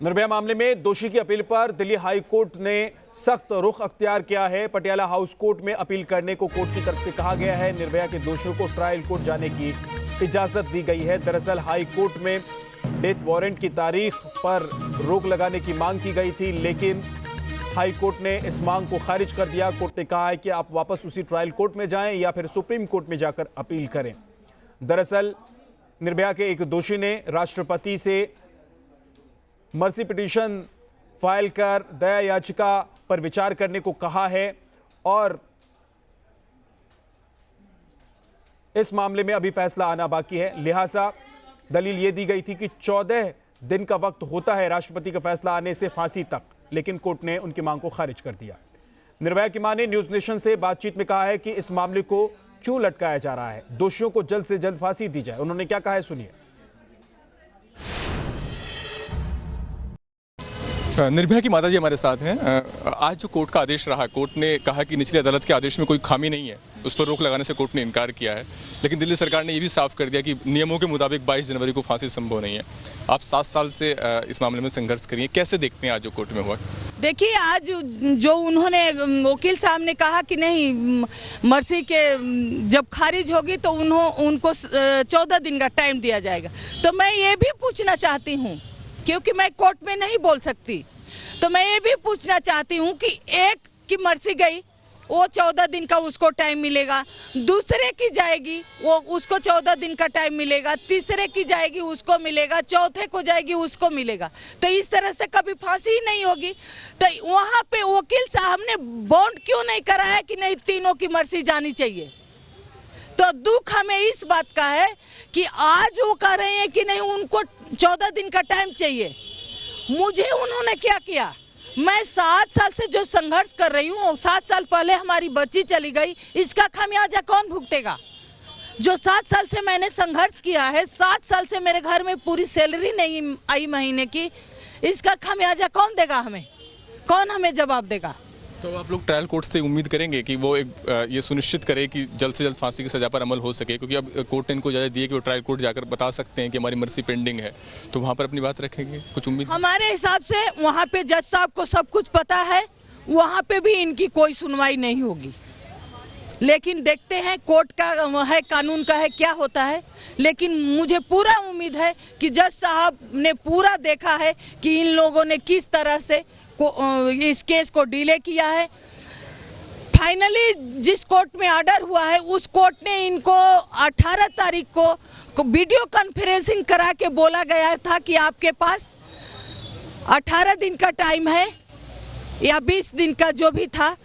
निर्भया मामले में दोषी की अपील पर दिल्ली हाई कोर्ट ने सख्त रुख अख्तियार किया है। पटियाला हाउस कोर्ट में अपील करने को कोर्ट की तरफ से कहा गया है। निर्भया के दोषियों को ट्रायल कोर्ट जाने की इजाजत दी गई है। दरअसल हाई कोर्ट में डेथ वारंट की तारीख पर रोक लगाने की मांग की गई थी, लेकिन हाई कोर्ट ने इस मांग को खारिज कर दिया। कोर्ट ने कहा है कि आप वापस उसी ट्रायल कोर्ट में जाएं या फिर सुप्रीम कोर्ट में जाकर अपील करें। दरअसल निर्भया के एक दोषी ने राष्ट्रपति से मर्सी पिटीशन फाइल कर दया याचिका पर विचार करने को कहा है और इस मामले में अभी फैसला आना बाकी है। लिहाजा दलील यह दी गई थी कि 14 दिन का वक्त होता है राष्ट्रपति का फैसला आने से फांसी तक, लेकिन कोर्ट ने उनकी मांग को खारिज कर दिया। निर्भया की मां ने न्यूज नेशन से बातचीत में कहा है कि इस मामले को क्यों लटकाया जा रहा है, दोषियों को जल्द से जल्द फांसी दी जाए। उन्होंने क्या कहा है, सुनिए। निर्भया की माताजी हमारे साथ हैं। आज जो कोर्ट का आदेश रहा, कोर्ट ने कहा कि निचली अदालत के आदेश में कोई खामी नहीं है, उस पर रोक लगाने से कोर्ट ने इनकार किया है। लेकिन दिल्ली सरकार ने यह भी साफ कर दिया कि नियमों के मुताबिक 22 जनवरी को फांसी संभव नहीं है। आप 7 साल से इस मामले में संघर्ष करिए, कैसे देखते हैं आज जो कोर्ट में हुआ? देखिए, आज जो उन्होंने वकील साहब ने कहा कि नहीं, मर्सी के जब खारिज होगी तो उनको 14 दिन का टाइम दिया जाएगा। तो मैं ये भी पूछना चाहती हूँ, क्योंकि मैं कोर्ट में नहीं बोल सकती, तो मैं ये भी पूछना चाहती हूँ कि एक की मर्सी गई, वो 14 दिन का उसको टाइम मिलेगा, दूसरे की जाएगी वो उसको 14 दिन का टाइम मिलेगा, तीसरे की जाएगी उसको मिलेगा, चौथे को जाएगी उसको मिलेगा। तो इस तरह से कभी फांसी ही नहीं होगी। तो वहाँ पे वकील साहब ने बॉन्ड क्यों नहीं कराया कि नहीं, तीनों की मर्सी जानी चाहिए? तो दुख हमें इस बात का है कि आज वो कह रहे हैं कि नहीं, उनको 14 दिन का टाइम चाहिए। मुझे उन्होंने क्या किया? मैं 7 साल से जो संघर्ष कर रही हूँ, 7 साल पहले हमारी बच्ची चली गई, इसका खामियाजा कौन भुगतेगा? जो 7 साल से मैंने संघर्ष किया है, 7 साल से मेरे घर में पूरी सैलरी नहीं आई महीने की, इसका खामियाजा कौन देगा हमें? कौन हमें जवाब देगा? तो आप लोग ट्रायल कोर्ट से उम्मीद करेंगे कि वो ये सुनिश्चित करे कि जल्द से जल्द फांसी की सजा पर अमल हो सके, क्योंकि अब कोर्ट ने इनको इजाजत दी है कि वो ट्रायल कोर्ट जाकर बता सकते हैं कि हमारी मर्सी पेंडिंग है, तो वहां पर अपनी बात रखेंगे? कुछ उम्मीद? हमारे हिसाब से वहां पे जज साहब को सब कुछ पता है, वहां पे भी इनकी कोई सुनवाई नहीं होगी। लेकिन देखते हैं, कोर्ट का है, कानून का है, क्या होता है। लेकिन मुझे पूरा उम्मीद है कि जज साहब ने पूरा देखा है कि इन लोगों ने किस तरह से इस केस को डिले किया है। फाइनली जिस कोर्ट में ऑर्डर हुआ है, उस कोर्ट ने इनको 18 तारीख को वीडियो कॉन्फ्रेंसिंग करा के बोला गया था कि आपके पास 18 दिन का टाइम है या 20 दिन का, जो भी था,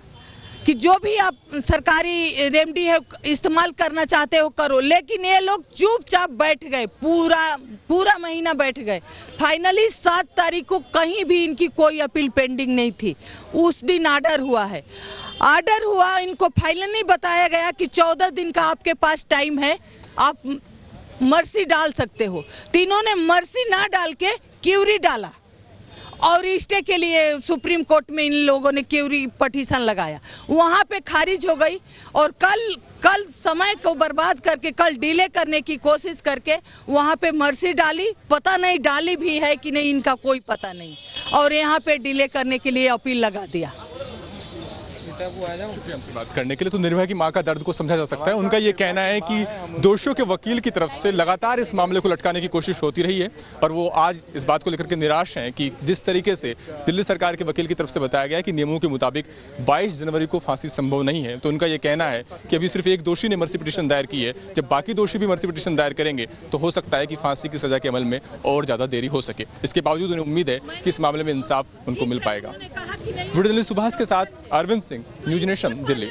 कि जो भी आप सरकारी रेमडी है इस्तेमाल करना चाहते हो करो। लेकिन ये लोग चुपचाप बैठ गए, पूरा महीना बैठ गए। फाइनली 7 तारीख को कहीं भी इनकी कोई अपील पेंडिंग नहीं थी। उस दिन ऑर्डर हुआ है, ऑर्डर हुआ, इनको फाइनली बताया गया कि 14 दिन का आपके पास टाइम है, आप मर्सी डाल सकते हो। तीनों ने मर्सी ना डाल के क्यूरी डाला और स्टे के लिए सुप्रीम कोर्ट में इन लोगों ने क्यूरी पिटीशन लगाया, वहां पे खारिज हो गई। और कल समय को बर्बाद करके, कल डिले करने की कोशिश करके वहां पे मर्सी डाली, पता नहीं डाली भी है कि नहीं, इनका कोई पता नहीं, और यहाँ पे डिले करने के लिए अपील लगा दिया। बात करने के लिए तो निर्भया की मां का दर्द को समझा जा सकता है। उनका ये कहना है कि दोषियों के वकील की तरफ से लगातार इस मामले को लटकाने की कोशिश होती रही है और वो आज इस बात को लेकर के निराश हैं कि जिस तरीके से दिल्ली सरकार के वकील की तरफ से बताया गया कि नियमों के मुताबिक 22 जनवरी को फांसी संभव नहीं है। तो उनका ये कहना है कि अभी सिर्फ एक दोषी ने मर्सी पिटीशन दायर की है, जब बाकी दोषी भी मर्सी पिटीशन दायर करेंगे तो हो सकता है कि फांसी की सजा के अमल में और ज्यादा देरी हो सके। इसके बावजूद उन्हें उम्मीद है कि इस मामले में इंसाफ उनको मिल पाएगा। वीडियो जर्नलिस्ट सुभाष के साथ अरविंद सिंह, न्यूज नेशन, दिल्ली।